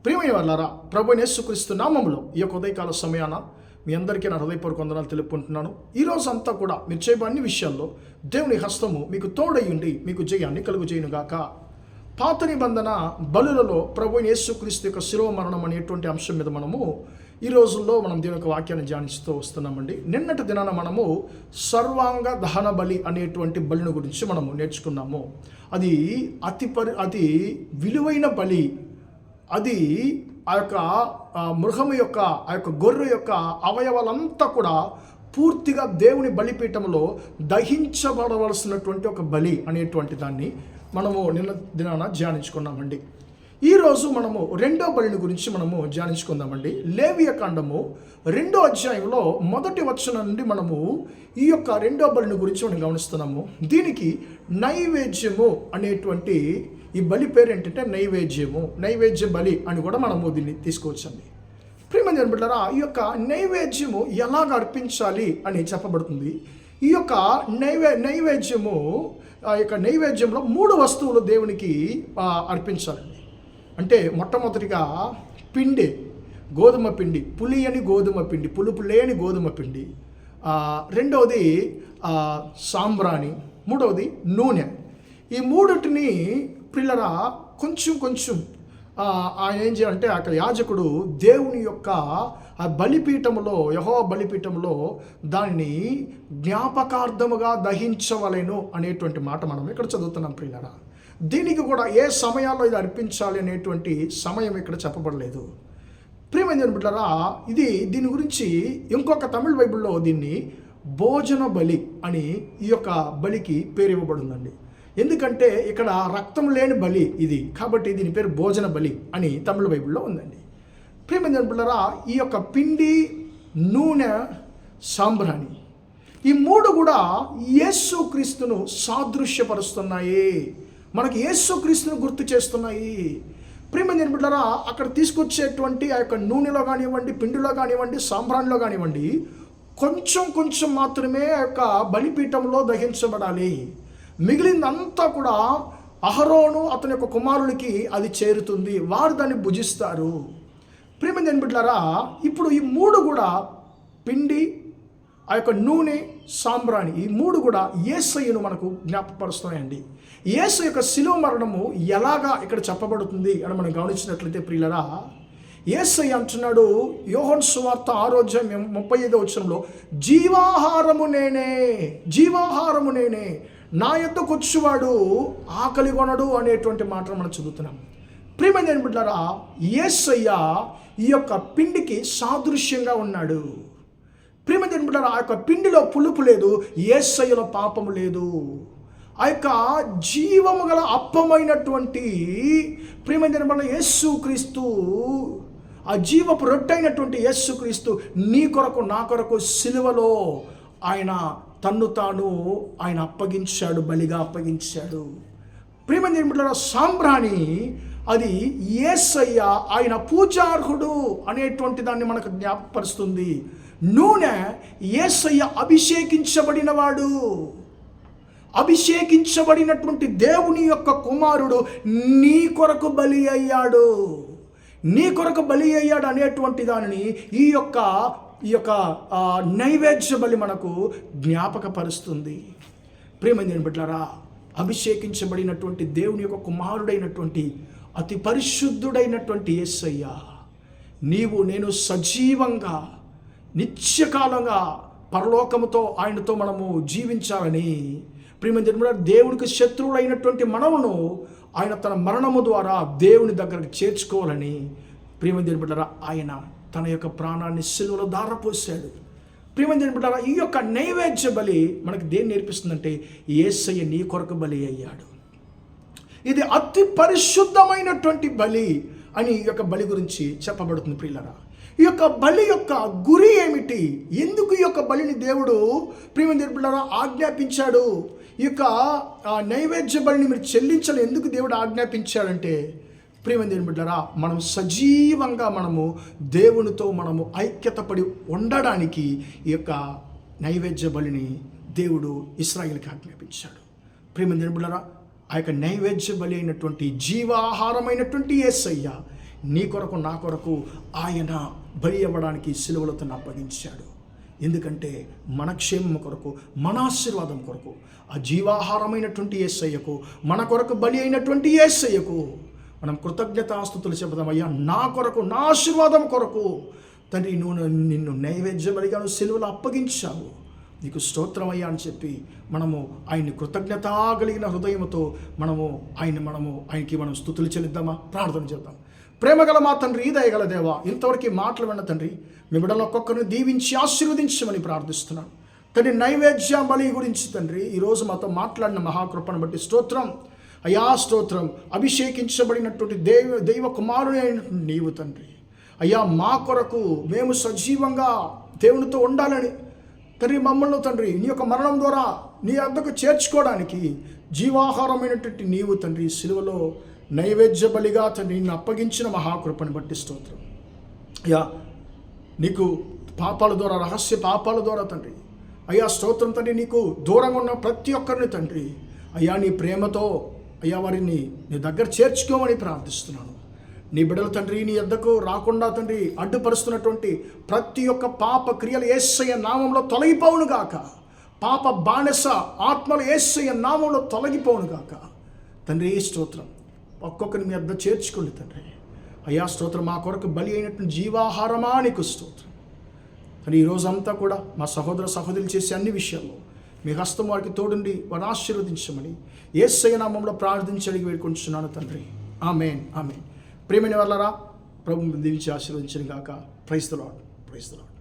ప్రియమైన వాళ్ళారా, ప్రభువైన యేసుక్రీస్తు నామములో ఈ యొక్క ఉదయకాల సమయాన మీ అందరికీ నా హృదయపూర్వక వందనాలు తెలుపుకుంటున్నాను. ఈ రోజు అంతా కూడా మీరు చేయబడిన అన్ని విషయాల్లో దేవుని హస్తము మీకు తోడయ్యుండి మీకు జయాన్ని కలుగుచేయునుగాక. పాత నిబంధన బలులలో ప్రభువైన యేసుక్రీస్తు యొక్క శిలువ మరణం అనేటువంటి అంశం మీద మనము ఈ రోజుల్లో దేవుని యొక్క వాక్యాన్ని ధ్యానిస్తూ వస్తున్నామండి. నిన్నటి దినాన మనము సర్వాంగ దహన బలి అనేటువంటి బలిని గురించి మనము నేర్చుకున్నాము. అది అతి విలువైన బలి. అది ఆ యొక్క మృగము యొక్క ఆ యొక్క గొర్రె యొక్క అవయవాలంతా కూడా పూర్తిగా దేవుని బలిపీఠంలో దహించబడవలసినటువంటి ఒక బలి అనేటువంటి దాన్ని మనము నిన్న దినాన ధ్యానించుకున్నామండి. ఈరోజు మనము రెండో బలిని గురించి మనము ధ్యానించుకుందామండి. లేవియ కాండము 2వ అధ్యాయంలో 1వ వచనం నుండి మనము ఈ యొక్క రెండో బలిని గురించి మనం గమనిస్తున్నాము. దీనికి నైవేద్యము అనేటువంటి ఈ బలి పేరు ఏంటంటే నైవేద్య బలి అని కూడా మనము దీన్ని తీసుకోవచ్చండి. ప్రియమైన బిడ్డలారా, ఈ యొక్క నైవేద్యము ఎలాగ అర్పించాలి అని చెప్పబడుతుంది. ఈ యొక్క నైవేద్యము ఆ యొక్క నైవేద్యంలో 3 వస్తువులు దేవునికి అర్పించాలండి. అంటే మొట్టమొదటిగా పిండి, గోధుమ పిండి, పులియని గోధుమ పిండి, పులుపు లేని గోధుమ పిండి. రెండవది సాంబ్రాణి, మూడవది నూనె. ఈ మూడిటిని పిల్లరా కొంచెం ఆయన ఏం చేయాలంటే అక్కడ యాజకుడు దేవుని యొక్క ఆ బలిపీఠములో, యెహోవా బలిపీఠంలో దానిని జ్ఞాపకార్థముగా దహించవలెను అనేటువంటి మాట మనం ఇక్కడ చదువుతున్నాం ప్రియులారా. దీనికి కూడా ఏ సమయాల్లో ఇది అర్పించాలి అనేటువంటి సమయం ఇక్కడ చెప్పబడలేదు. ప్రియమైన బిడ్డలారా, దీని గురించి ఇంకొక తమిళ బైబిల్లో దీన్ని భోజన బలి అని ఈ యొక్క బలికి పేరు ఇవ్వబడిందండి. ఎందుకంటే ఇక్కడ రక్తం లేని బలి ఇది, కాబట్టి దీని పేరు భోజన బలి అని తమిళ బైబిల్లో ఉందండి. ప్రియమైన బిడ్డలారా, ఈ యొక్క పిండి, నూనె, సాంబ్రాణి ఈ 3 కూడా యేసుక్రీస్తును సాదృశ్యపరుస్తున్నాయి. మనకి యేసుక్రీస్తును గుర్తు చేస్తున్నాయి. ప్రియమైన బిడ్డలారా, అక్కడ తీసుకొచ్చేటువంటి ఆ యొక్క నూనెలో కానివ్వండి, పిండిలో కానివ్వండి, సాంబ్రాణిలో కానివ్వండి కొంచెం మాత్రమే ఆ యొక్క బలిపీఠంలో దహించబడాలి. మిగిలిందంతా కూడా అహరోను అతని యొక్క కుమారునికి అది చేరుతుంది, వారు దాన్ని భుజిస్తారు. ప్రియమైన బిడ్డలారా, ఇప్పుడు ఈ 3 కూడా పిండి, ఆ యొక్క నూనె, సాంబ్రాణి ఈ 3 కూడా యేసయ్యను మనకు జ్ఞాపకపరుస్తున్నాయండి. యేసు యొక్క శిలువ మరణము ఎలాగా ఇక్కడ చెప్పబడుతుంది అని మనం గమనించినట్లయితే ప్రియులరా, యేసయ్య అంటున్నాడు యోహాను సువార్త 6వ అధ్యాయం 35వ వచనంలో, జీవాహారము నేనే, నా యొద్దకు వచ్చువాడు ఆకలి కొనడు అనేటువంటి మాటను మనం చదువుతున్నాం. ప్రియమైన బిడ్డలారా, యేసయ్య ఈ యొక్క పిండికి సాదృశ్యంగా ఉన్నాడు. ప్రియమైన బిడ్డలారా, ఆ యొక్క పిండిలో పులుపు లేదు, యేసయ్యలో పాపము లేదు. ఆ యొక్క జీవము గల అప్పమైనటువంటి ప్రియమైన బిడ్డలారా యేసుక్రీస్తు, ఆ జీవపు రొట్టె యేసుక్రీస్తు నీ కొరకు నా కొరకు సిలువలో ఆయన తన్ను తాను ఆయన అప్పగించాడు, బలిగా అప్పగించాడు. ప్రియమైన బిడ్డలారా, సాంబ్రాణి అది యేసయ్య ఆయన పూజార్హుడు అనేటువంటి దాన్ని మనకు జ్ఞాపకపరుస్తుంది. నూనె యేసయ్య అభిషేకించబడినవాడు, అభిషేకించబడినటువంటి దేవుని యొక్క కుమారుడు నీ కొరకు బలి అయ్యాడు, అనేటువంటి దానిని ఈ యొక్క నైవేద్య బలి మనకు జ్ఞాపకపరుస్తుంది. ప్రియమైన బిడ్డలారా, అభిషేకించబడినటువంటి దేవుని యొక్క కుమారుడైనటువంటి అతి పరిశుద్ధుడైనటువంటి యేసయ్య, నీవు నేను సజీవంగా నిత్యకాలంగా పరలోకముతో ఆయనతో మనము జీవించాలని, ప్రియమైన దేవునికి శత్రువులైనటువంటి మనమును ఆయన తన మరణము ద్వారా దేవుని దగ్గరకు చేర్చుకోవాలని ప్రియమైన బిడ్డలారా ఆయన తన యొక్క ప్రాణాన్ని సిలువలో ధారపోసాడు. ప్రియమైన బిడ్డలారా, ఈ యొక్క నైవేద్య బలి మనకు దేన్ని నేర్పిస్తుందంటే యేసయ్య నీ కొరకు బలి అయ్యాడు. ఇది అతి పరిశుద్ధమైనటువంటి బలి అని ఈ యొక్క బలి గురించి చెప్పబడుతుంది. ప్రియులారా, ఈ యొక్క బలి యొక్క గురి ఏమిటి? ఎందుకు ఈ యొక్క బలిని దేవుడు ప్రియమైన బిడ్డలారా ఆజ్ఞాపించాడు? ఈ యొక్క నైవేద్య బలిని మీరు చెల్లించాలి ఎందుకు దేవుడు ఆజ్ఞాపించాడంటే, ప్రియమైన బిడ్డలారా మనం సజీవంగా మనము దేవునితో మనము ఐక్యత పడి ఉండడానికి ఈ యొక్క నైవేద్య బలిని దేవుడు ఇశ్రాయేలుకి ఆజ్ఞాపించాడు. ప్రియమైన బిడ్డలారా, ఆ యొక్క నైవేద్య బలి అయినటువంటి జీవాహారమైనటువంటి యేసయ్య నీ కొరకు నా కొరకు ఆయన బలి అవ్వడానికి సిలువలో తను అప్పగించాడు. ఎందుకంటే మన క్షేమం కొరకు, మన ఆశీర్వాదం కొరకు, ఆ జీవాహారమైనటువంటి యేసయ్యకు, మన కొరకు బలి అయినటువంటి యేసయ్యకు మనం కృతజ్ఞతాస్తుతులు చెబుదాం. అయ్యా, నా కొరకు, నా ఆశీర్వాదం కొరకు తండ్రి నిన్ను నైవేద్య బలిగా సిలువలో అప్పగించావు, నీకు స్తోత్రం అయ్యా అని చెప్పి మనము ఆయన్ని కృతజ్ఞత కలిగిన హృదయంతో ఆయనకి మనం స్తుతులు చెల్లిద్దామా? ప్రార్థన చేద్దాం. ప్రేమగల మా తండ్రి, దయగల దేవా, ఇంతవరకు మాటలు విన్న తండ్రి, మీ బిడ్డలు ఒక్కొక్కరిని దీవించి ఆశీర్వదించమని ప్రార్థిస్తున్నాను తండ్రి. నైవేద్య బలి గురించి తండ్రి ఈరోజు మాతో మాట్లాడిన మహాకృపను బట్టి స్తోత్రం అయ్యా, స్తోత్రం. అభిషేకించబడినటువంటి దైవ కుమారుని అయినటువంటి నీవు తండ్రి అయ్యా, మా కొరకు మేము సజీవంగా దేవునితో ఉండాలని తండ్రి మమ్మల్ని తండ్రి నీ యొక్క మరణం ద్వారా నీ వద్దకు చేర్చుకోవడానికి జీవాహారమైనటువంటి నీవు తండ్రి సిలువలో నైవేద్య బలిగా తండ్రి నిన్ను అప్పగించిన మహాకృపను బట్టి స్తోత్రం అయ్యా. నీకు పాపాల ద్వారా, రహస్య పాపాల ద్వారా తండ్రి అయ్యా స్తోత్రం తండ్రి, నీకు దూరంగా ఉన్న ప్రతి ఒక్కరిని తండ్రి అయ్యా నీ ప్రేమతో అయ్యా వారిని నీ దగ్గర చేర్చుకోమని ప్రార్థిస్తున్నాను. నీ బిడ్డలు తండ్రి నీ యొద్దకు రాకుండా తండ్రి అడ్డుపరుస్తున్నటువంటి ప్రతి ఒక్క పాప క్రియలు యేసయ్య నామంలో తొలగిపోవునుగాక. పాప బానిస ఆత్మలు యేసయ్య నామంలో తొలగిపోవునుగాక తండ్రి. స్తోత్రం. ఒక్కొక్కరిని మీ వద్ద చేర్చుకోండి తండ్రి అయ్యా స్తోత్రం. మా కొరకు బలి అయినటువంటి జీవాహారమా నీకు స్తోత్రం అని ఈరోజంతా కూడా మా సహోదర సహోదరులు చేసే అన్ని విషయాల్లో మీ హస్తం వారికి తోడుండి వారిని ఆశీర్వదించమని యేసయ్య నామంలో ప్రార్థించి అడిగి వేడుకుంటున్నాను తండ్రి. ఆమేన్, ఆమేన్. ప్రియమైన వాళ్ళరా, ప్రభు దీవించి ఆశీర్వదించను గాక. Praise the lord, praise the lord.